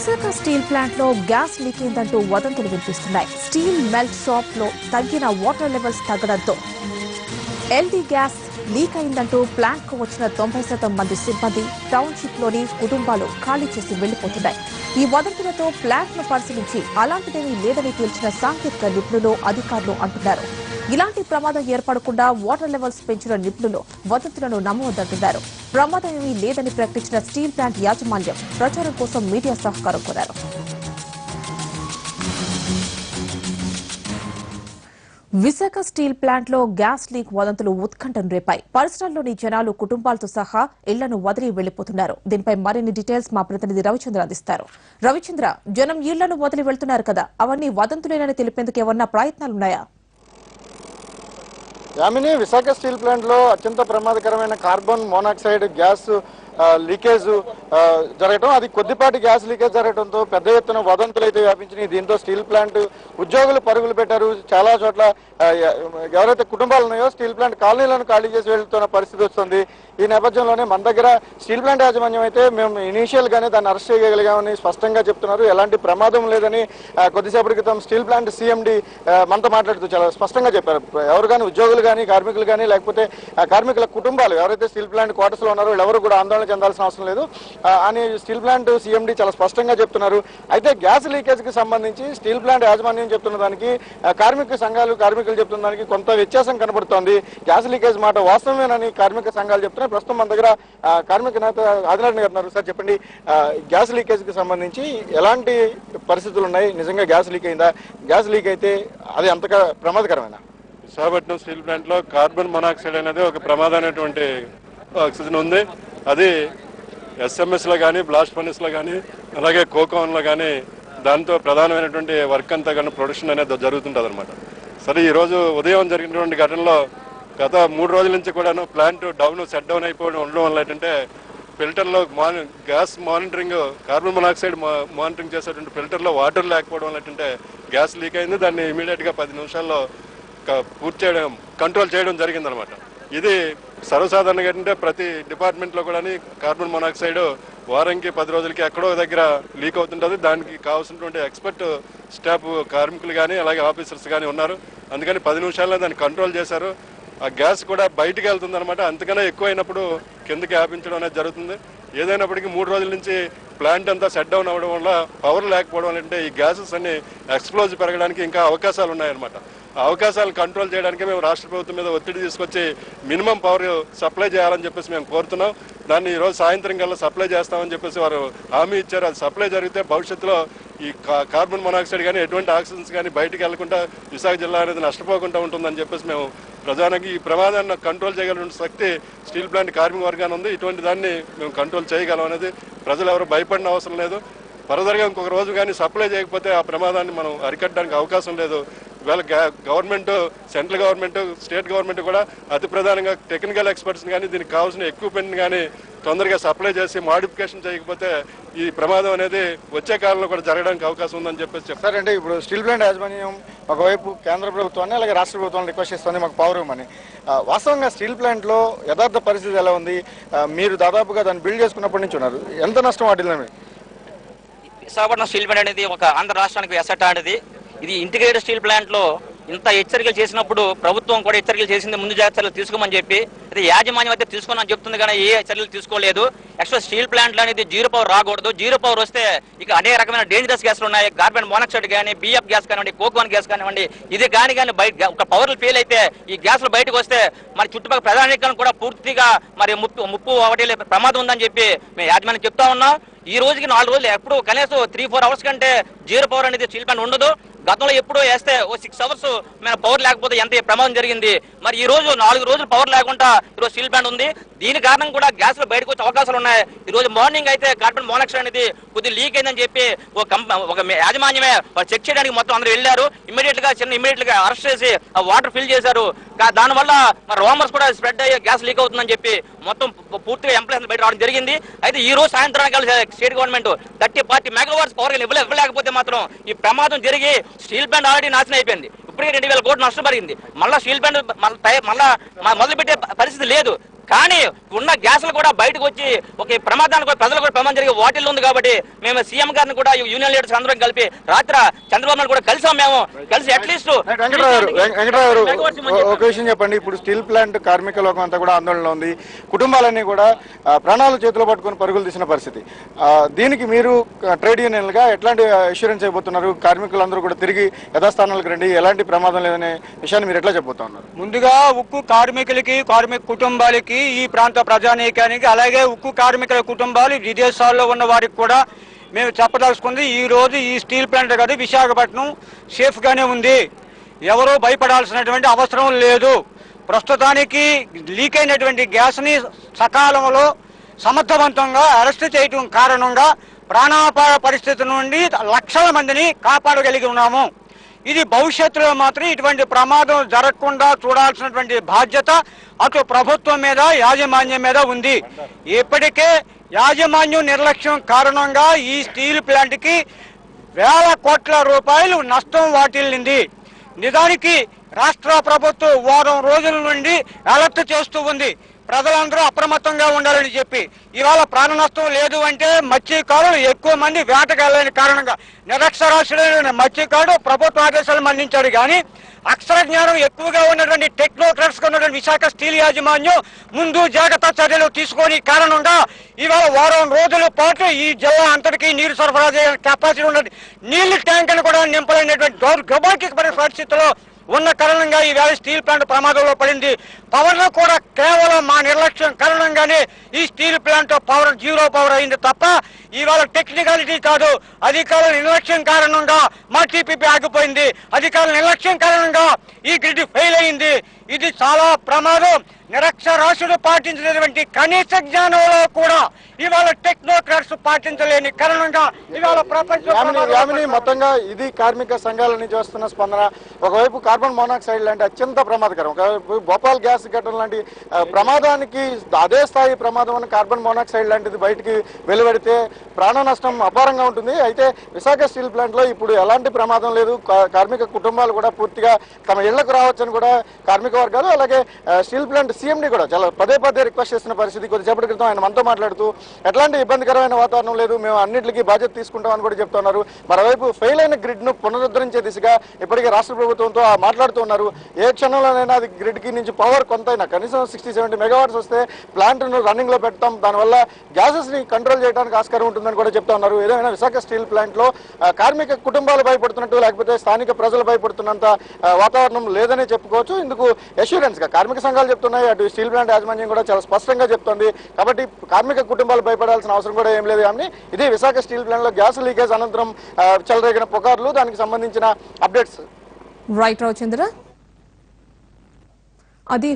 Visakha steel plant లో gas leak అయిందంటూ వదంతులు వినిపిస్తున్నాయి. స్టీల్ మెల్ట్ షాప్ లో తగ్గిన వాటర్ లెవెల్స్ తగ్గడంతో ఎల్డీ గ్యాస్ లీక్ అయిందంటూ ప్లాంట్ కు వచ్చిన 90% మంది సిబ్బంది టౌన్షిప్ లోని కుటుంబాలు ఖాళీ చేసి వెళ్లిపోతున్నాయి. ఈ వదంతులతో ప్లాంట్ ను పరిశీలించి అలాంటిదేమీ లేదని తేల్చిన సాంకేతిక నిపుణులు అధికారులు అంటున్నారు. ఇలాంటి ప్రమాదం ఏర్పడకుండా వాటర్ లెవెల్స్ పెంచిన నిపుణులు వదంతులను నమ్మవద్దంటున్నారు. ప్రమాదం ఏమీ లేదని ప్రకటించిన స్టీల్ ప్లాంట్ యాజమాన్యం ప్రచారం కోసం మీడియా సహకారం కోరారు. విశాఖ స్టీల్ ప్లాంట్ లో గ్యాస్ లీక్ వదంతులు ఉత్కంఠను రేపాయి. పరిసరాల్లోని జనాలు కుటుంబాలతో సహా ఇళ్లను వదిలి వెళ్లిపోతున్నారు. దీనిపై మరిన్ని డీటెయిల్స్ మా ప్రతినిధి రవిచంద్ర అందిస్తారు. రవిచంద్ర, జనం ఇళ్లను వదిలి వెళ్తున్నారు కదా, అవన్నీ వదంతులేనని తెలిపేందుకు ఏమన్నా ప్రయత్నాలున్నాయా? యామిని, విశాఖ స్టీల్ ప్లాంట్ లో అత్యంత ప్రమాదకరమైన కార్బన్ మోనాక్సైడ్ గ్యాస్ లీకేజ్ జరగడం, అది కొద్దిపాటి గ్యాస్ లీకేజ్ జరగడంతో పెద్ద ఎత్తున వదంతులు అయితే వ్యాపించినాయి. దీంతో స్టీల్ ప్లాంట్ ఉద్యోగులు పరుగులు పెట్టారు. చాలా చోట్ల ఎవరైతే కుటుంబాలు ఉన్నాయో స్టీల్ ప్లాంట్ కాలనీలను ఖాళీ చేసి వెళ్తున్న పరిస్థితి వస్తుంది. ఈ నేపథ్యంలోనే మన దగ్గర స్టీల్ ప్లాంట్ యాజమాన్యం అయితే మేము ఇనీషియల్ గానే దాన్ని అరెస్ట్ చేయగలిగామని స్పష్టంగా చెప్తున్నారు. ఎలాంటి ప్రమాదం లేదని కొద్దిసేపటి క్రితం స్టీల్ ప్లాంట్ సిఎండి మనతో మాట్లాడుతూ చాలా స్పష్టంగా చెప్పారు. ఎవరు కానీ ఉద్యోగులు కానీ కార్మికులు కానీ లేకపోతే కార్మికుల కుటుంబాలు ఎవరైతే స్టీల్ ప్లాంట్ క్వార్టర్స్ లో ఉన్నారో వీళ్ళెవరు కూడా ఆందోళన చెందాల్సిన అవసరం లేదు అని స్టీల్ ప్లాంట్ సిఎండి చాలా స్పష్టంగా చెప్తున్నారు. అయితే గ్యాస్ లీకేజ్ కి సంబంధించి స్టీల్ ప్లాంట్ యాజమాన్యం చెప్తున్న దానికి కార్మిక సంఘాలు కార్మికులు చెప్తున్న దానికి కొంత వ్యత్యాసం కనబడుతోంది. గ్యాస్ లీకేజ్ మాట వాస్తవమేనని కార్మిక సంఘాలు చెప్తున్నారు. ప్రస్తుతం మన దగ్గర కార్మిక నేత ఆదినారాయణ గారు ఉన్నారు. సార్ చెప్పండి, గ్యాస్ లీకేజ్ కి సంబంధించి ఎలాంటి పరిస్థితులు ఉన్నాయి? నిజంగా గ్యాస్ లీక్ అయిందా? గ్యాస్ లీక్ అయితే అది అంతగా ప్రమాదకరమైన? విశాఖపట్నం స్టీల్ ప్లాంట్ లో కార్బన్ మొనాక్సైడ్ అనేది ఒక ప్రమాదమైనటువంటి ఆక్సిజన్ ఉంది. అది ఎస్ఎంఎస్ లో కానీ బ్లాస్ట్ ఫర్నెస్ లో కానీ అలాగే కోకోన్ లో కానీ దాంతో ప్రధానమైనటువంటి వర్క్ అంతా కానీ ప్రొడక్షన్ అనేది జరుగుతుంటుంది అనమాట. సరే, ఈ రోజు ఉదయం జరిగినటువంటి ఘటనలో గత 3 రోజుల నుంచి కూడాను ప్లాంట్ సెట్ డౌన్ అయిపోవడం ఉండడం వల్ల ఏంటంటే ఫిల్టర్లో gas monitoring, carbon monoxide monitoring చేసేటువంటి ఫిల్టర్లో వాటర్ లేకపోవడం వల్ల ఏంటంటే గ్యాస్ లీక్ అయింది. దాన్ని ఇమీడియట్గా 10 నిమిషాల్లో పూర్తి చేయడం, కంట్రోల్ చేయడం జరిగిందనమాట. ఇది సర్వసాధారణంగా ఏంటంటే ప్రతి డిపార్ట్మెంట్లో కూడా కార్బన్ మొనాక్సైడ్ వారానికి 10 రోజులకి ఎక్కడో దగ్గర లీక్ అవుతుంటుంది. దానికి కావాల్సినటువంటి ఎక్స్పర్ట్ స్టాఫ్ కార్మికులు కానీ అలాగే ఆఫీసర్స్ కానీ ఉన్నారు. అందుకని 10 నిమిషాల్లో దాన్ని కంట్రోల్ చేశారు. ఆ గ్యాస్ కూడా బయటికి వెళ్తుంది అనమాట. అంతకన్నా ఎక్కువ అయినప్పుడు కిందకి వ్యాపించడం అనేది జరుగుతుంది. ఏదైనప్పటికీ 3 రోజుల నుంచి ప్లాంట్ అంతా సెట్ డౌన్ అవ్వడం వల్ల, పవర్ లేకపోవడం వల్ల అంటే ఈ గ్యాసెస్ అన్ని ఎక్స్ప్లోజ్ పెరగడానికి ఇంకా అవకాశాలు ఉన్నాయన్నమాట. ఆ అవకాశాలు కంట్రోల్ చేయడానికి మేము రాష్ట్ర ప్రభుత్వం మీద ఒత్తిడి తీసుకొచ్చి మినిమం పవర్ సప్లై చేయాలని చెప్పేసి మేము కోరుతున్నాం. దాన్ని ఈరోజు సాయంత్రం కల్లా సప్లై చేస్తామని చెప్పేసి వారు హామీ ఇచ్చారు. అది సప్లై జరిగితే భవిష్యత్తులో ఈ కార్బన్ మొనాక్సైడ్ కానీ ఎటువంటి ఆక్సిజన్స్ కానీ బయటికి వెళ్లకుండా విశాఖ జిల్లా అనేది నష్టపోకుండా ఉంటుందని చెప్పేసి మేము ప్రధానంగా ఈ ప్రమాదాన్ని కంట్రోల్ చేయగలిగిన శక్తి స్టీల్ ప్లాంట్ కార్మిక వర్గాన్ని ఉంది. ఇటువంటి దాన్ని మేము కంట్రోల్ చేయగలం అనేది ప్రజలు ఎవరు భయపడిన అవసరం లేదు. ఫర్దర్గా ఇంకొక రోజు కానీ సప్లై చేయకపోతే ఆ ప్రమాదాన్ని మనం అరికట్టడానికి అవకాశం లేదు. ఇవాళ government, central government, state government కూడా అతి ప్రధానంగా టెక్నికల్ ఎక్స్పర్ట్స్ కానీ దీనికి కావాల్సిన ఎక్విప్మెంట్ కానీ తొందరగా సప్లై చేసి మాడిఫికేషన్ చేయకపోతే ఈ ప్రమాదం అనేది వచ్చే కాలంలో కూడా జరగడానికి అవకాశం ఉందని చెప్పేసి చెప్పారు. సరే, అంటే ఇప్పుడు స్టీల్ ప్లాంట్ యాజమాన్యం ఒకవైపు కేంద్ర ప్రభుత్వాన్ని అలాగే రాష్ట్ర ప్రభుత్వాన్ని రిక్వెస్ట్ చేస్తుంది మాకు పవర్ ఇవ్వమని. వాస్తవంగా స్టీల్ ప్లాంట్ లో యథార్థ పరిస్థితి ఎలా ఉంది? మీరు దాదాపుగా దాన్ని బిల్డ్ చేసుకున్నప్పటి నుంచి ఉన్నారు. ఎంత నష్టం వాటిల్లా? విశాఖపట్నం స్టీల్ ప్లాంట్ అనేది ఒక ఆంధ్ర రాష్ట్రానికి ఎసెట్ అనేది. ఇది ఇంటిగ్రేటెడ్ స్టీల్ ప్లాంట్ లో ఇంత హెచ్చరికలు చేసినప్పుడు ప్రభుత్వం కూడా హెచ్చరికలు చేసింది, ముందు జాగ్రత్త చర్యలు తీసుకోమని చెప్పి. అయితే యాజమాన్యం అయితే తీసుకుని చెప్తుంది కానీ ఏ చర్యలు తీసుకోలేదు. యాక్చువల్ స్టీల్ ప్లాంట్ అనేది 0 పవర్ రాకూడదు. 0 పవర్ వస్తే ఇక అనేక రకమైన డేంజరస్ గ్యాస్లు ఉన్నాయి. కార్బన్ మోనాక్సైడ్ కానీ, బిఎఫ్ గ్యాస్ కానివ్వండి, కోకోన్ గ్యాస్ కానివ్వండి, ఇది కానీ బయట ఒక పవర్లు ఫెయిల్ అయితే ఈ గ్యాస్లు బయటకు వస్తే మరి చుట్టుపక్కల ప్రధానికలను కూడా పూర్తిగా మరి ముప్పు ఒకటి ప్రమాదం ఉందని చెప్పి మేము యాజమాన్యం చెప్తా ఉన్నాం. ఈ రోజుకి 4 రోజులు ఎప్పుడు కనీసం 3-4 అవర్స్ కంటే 0 పవర్ అనేది స్టీల్ ప్లాంట్ ఉండదు. గతంలో ఎప్పుడో వేస్తే 6 అవర్స్ మేము పవర్ లేకపోతే ఎంత ప్రమాదం జరిగింది. మరి ఈ రోజు 4 రోజులు పవర్ లేకుండా ఈరోజు స్టీల్ ప్లాంట్ ఉంది. దీని కారణం కూడా గ్యాస్ లో బయటకు వచ్చే అవకాశాలు ఉన్నాయి. ఈ రోజు మార్నింగ్ అయితే కార్బన్ మోనాక్సైడ్ అనేది కొద్దిగా లీక్ అయిందని చెప్పి ఒక యాజమాన్యమే చెక్ చేయడానికి మొత్తం అందరూ వెళ్ళారు. ఇమీడియట్ గా అరెస్ట్ చేసి ఆ వాటర్ ఫిల్ చేశారు. దానివల్ల మరి రోమర్స్ కూడా స్ప్రెడ్ అయ్యి గ్యాస్ లీక్ అవుతుందని చెప్పి మొత్తం పూర్తిగా ఎంప్లాయీస్ బయట రావడం జరిగింది. అయితే ఈ రోజు సాయంత్రానికి స్టేట్ గవర్నమెంట్ 30-40 మెగావాట్స్ పవర్ ఇవ్వలేకపోతే మాత్రం ఈ ప్రమాదం జరిగి స్టీల్ ప్లాంట్ ఆల్రెడీ నాశనం అయిపోయింది. ఇప్పటికే 2,000 కోట్లు నష్టపరిగింది. మళ్ళీ స్టీల్ ప్లాంట్ మళ్ళా మొదలుపెట్టే పరిస్థితి లేదు. కానీ ఉన్న గ్యాస్లు కూడా బయటకు వచ్చి ఒక ప్రమాదానికి ప్రజలు కూడా ప్రమాదం జరిగే వాటిల్లో ఉంది. కాబట్టి మేము సీఎం గారిని కూడా యూనియన్ లీడర్స్ అందరం కలిపి రాత్రి చంద్రబాబు నాయుడు కూడా కలిసాం. మేము కలిసి అట్లీస్ట్ ఒక విషయం చెప్పండి. ఇప్పుడు స్టీల్ ప్లాంట్ కార్మిక లోకం అంతా కూడా ఆందోళనలో ఉంది. కుటుంబాలన్నీ కూడా ప్రాణాలు చేతిలో పట్టుకుని పరుగులు తీసిన పరిస్థితి. దీనికి మీరు ట్రేడ్ యూనియన్ గా ఎట్లాంటి అష్యూరెన్స్ అయిపోతున్నారు? కార్మికులందరూ కూడా తిరిగి యథాస్థానాలకు రండి, ఎలాంటి ప్రమాదం లేదనే విషయాన్ని మీరు ఎట్లా చెబుతున్నారు? ముందుగా ఉక్కు కార్మికులకి, కార్మిక కుటుంబాలకి, ఈ ప్రాంత ప్రజానీకానికి, అలాగే ఉక్కు కార్మికుల కుటుంబాలు విదేశాల్లో ఉన్న వారికి కూడా మేము చెప్పదలుచుకుంది, ఈ రోజు ఈ స్టీల్ ప్లాంట్ కాదు, విశాఖపట్నం సేఫ్ గానే ఉంది. ఎవరూ భయపడాల్సినటువంటి అవసరం లేదు. ప్రస్తుతానికి లీక్ అయినటువంటి గ్యాస్ ని సకాలంలో సమర్థవంతంగా అరెస్ట్ చేయడం కారణంగా ప్రాణాపాయ పరిస్థితి నుండి లక్షల మందిని కాపాడగలిగి ఉన్నాము. ఇది భవిష్యత్తులో మాత్రం ఇటువంటి ప్రమాదం జరగకుండా చూడాల్సినటువంటి బాధ్యత అటు ప్రభుత్వం మీద, యాజమాన్యం మీద ఉంది. ఇప్పటికే యాజమాన్యం నిర్లక్ష్యం కారణంగా ఈ స్టీల్ ప్లాంట్ కి వేల కోట్ల రూపాయలు నష్టం వాటిల్లింది. నిజానికి రాష్ట్ర ప్రభుత్వం వారం రోజుల నుండి అలర్ట్ చేస్తూ ఉంది, ప్రజలందరూ అప్రమత్తంగా ఉండాలని చెప్పి. ఇవాళ ప్రాణ నష్టం లేదు అంటే మత్స్యకారులు ఎక్కువ మంది వేటగాళ్ళని కారణంగా నిరక్షరాస్యుడైన మత్స్యకారుడు ప్రభుత్వ ఆదేశాలు మన్నించాడు. కానీ అక్షర జ్ఞానం ఎక్కువగా ఉన్నటువంటి టెక్నోక్రాట్స్ ఉన్నటువంటి విశాఖ స్టీల్ యాజమాన్యం ముందు జాగ్రత్త చర్యలు తీసుకొని కారణంగా ఇవాళ వారం రోజుల పాటు ఈ జిల్లా అంతటికీ నీరు సరఫరా చేయాలని కెపాసిటీ ఉన్నది నీళ్లు ట్యాంకులు కూడా నింపలేనటువంటి దౌర్భాగ్య పరిస్థితిలో ఉన్న కారణంగా ఈవేళ స్టీల్ ప్లాంట్ ప్రమాదంలో పడింది. పవర్ లో కూడా కేవలం మా నిర్లక్ష్యం కారణంగానే ఈ steel plant power zero power అయింది తప్ప ఇవాళ టెక్నికాలిటీ కాదు. అధికారుల నిర్లక్ష్యం కారణంగా మా టీపీపీ ఆగిపోయింది. అధికారుల నిర్లక్ష్యం కారణంగా ఈ గ్రిడ్ ఫెయిల్ అయింది. ఇది చాలా ప్రమాదం. నిరక్షరాస్యుడు పాటించినటువంటి కనీస జ్ఞానంలో కూడా ఇవాళ టెక్నోక్రాట్స్ పాటించలేని కారణంగా ఇవాళ ప్రపంచ మొత్తంగా ఇది కార్మిక సంఘాల నుంచి వస్తున్న స్పందన. ఒకవైపు కార్బన్ మోనాక్సైడ్ లాంటి అత్యంత ప్రమాదకరం, ఒకవైపు భోపాల్ గ్యాస్ ఘటన లాంటి ప్రమాదానికి అదే స్థాయి ప్రమాదం అని కార్బన్ మోనాక్సైడ్ లాంటిది బయటికి వెలువడితే ప్రాణ నష్టం అపారంగా ఉంటుంది. అయితే విశాఖ స్టీల్ ప్లాంట్ లో ఇప్పుడు ఎలాంటి ప్రమాదం లేదు. కార్మిక కుటుంబాలు కూడా పూర్తిగా తమ ఇళ్లకు రావచ్చని కూడా కార్మిక వర్గాలు, అలాగే స్టీల్ ప్లాంట్ సీఎండీ కూడా చాలా పదే రిక్వెస్ట్ చేసిన పరిస్థితి. కొద్దిసేపటి క్రితం ఆయన మనతో మాట్లాడుతూ ఎట్లాంటి ఇబ్బందికరమైన వాతావరణం లేదు, మేము అన్నింటికి బాధ్యత తీసుకుంటామని కూడా చెప్తున్నారు. మరోవైపు ఫెయిల్ అయిన గ్రిడ్ ను పునరుద్ధరించే దిశగా ఇప్పటికే రాష్ట్ర ప్రభుత్వంతో మాట్లాడుతూ ఉన్నారు. ఏ క్షణంలోనైనా అది గ్రిడ్ కి నుంచి పవర్ కొంతైనా కనీసం 60-70 మెగావాట్స్ వస్తే ప్లాంట్ ను రన్నింగ్ లో పెడతాం, దానివల్ల గ్యాసెస్ ని కంట్రోల్ చేయడానికి ఆస్కారం ఉంటుందని కూడా చెప్తా ఉన్నారు. ఏదైనా విశాఖ స్టీల్ ప్లాంట్ లో కార్మిక కుటుంబాలు భయపడుతున్నట్టు, లేకపోతే స్థానిక ప్రజలు భయపడుతున్నంత వాతావరణం లేదని చెప్పుకోవచ్చు. ఇందుకు అష్యూరెన్స్ గా కార్మిక సంఘాలు చెప్తున్నాయి, అటు స్టీల్ ప్లాంట్ యాజమాన్యం కూడా చాలా స్పష్టంగా చెప్తోంది. కాబట్టి కార్మిక కుటుంబాలు భయపడాల్సిన అవసరం కూడా ఏం లేదు. కానీ ఇది విశాఖ స్టీల్ ప్లాంట్ లో గ్యాస్ లీకేజ్ అనంతరం చెలరేగిన పుకార్లు, దానికి సంబంధించిన అప్డేట్స్. రైట్ రావు చంద్ర. అది